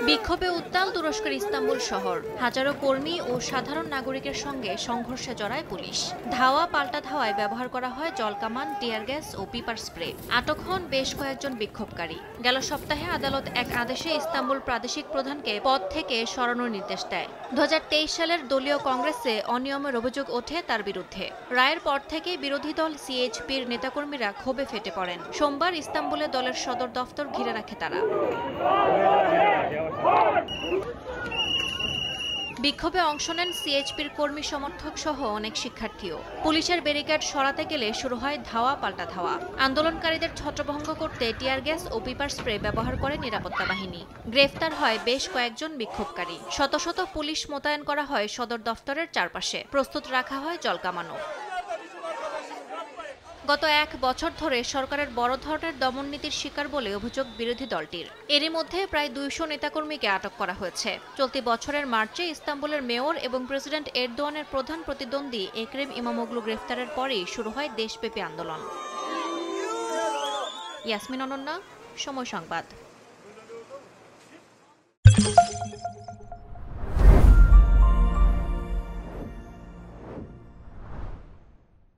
বিক্ষোভে উত্তাল তুরস্কের ইস্তাম্বুল শহর। হাজারো কর্মী ও সাধারণ নাগরিকের সঙ্গে সংঘর্ষে জড়ায় পুলিশ। ধাওয়া পাল্টা ধাওয়ায় ব্যবহার করা হয় জলকামান, টিয়ার গ্যাস ও পিপার স্প্রে। আটক হন বেশ কয়েকজন বিক্ষোভকারী। গেল সপ্তাহে আদালত এক আদেশে ইস্তাম্বুল প্রাদেশিক প্রধানকে পদ থেকে সরানোর নির্দেশ দেয়। 2023 সালের দলীয় কংগ্রেসে অনিয়মের অভিযোগ ওঠে তার বিরুদ্ধে। রায়ের পর থেকে বিরোধী দল সিএইচপির নেতাকর্মীরা ক্ষোভে ফেটে পড়েন। সোমবার ইস্তাম্বুলে দলের সদর দফতর ঘিরে রাখে তারা। বিক্ষোভে অংশ নেন সিএইচপির কর্মী সমর্থক সহ অনেক শিক্ষার্থীও। পুলিশের ব্যারিকেড সরাতে গেলে শুরু হয় ধাওয়া পাল্টা ধাওয়া। আন্দোলনকারীদের ছত্রভঙ্গ করতে টিয়ার গ্যাস ও পিপার স্প্রে ব্যবহার করে নিরাপত্তা বাহিনী। গ্রেফতার হয় বেশ কয়েকজন বিক্ষোভকারী। শত শত পুলিশ মোতায়েন করা হয় সদর দফতরের চারপাশে। প্রস্তুত রাখা হয় জলকামানও। গত এক বছর ধরে সরকারের বড় ধরনের দমননীতির শিকার বলে অভিযোগ বিরোধী দলটির। এরই মধ্যে প্রায় 200 নেতাকর্মীকে আটক করা হয়েছে। চলতি বছরের মার্চে ইস্তাম্বুলের মেয়র এবং প্রেসিডেন্ট এরদোয়ানের প্রধান প্রতিদ্বন্দ্বী এক্রেম ইমামোগলু গ্রেফতারের পরেই শুরু হয় দেশব্যাপী আন্দোলন। ইয়াসমিন অনন্যা, সময় সংবাদ।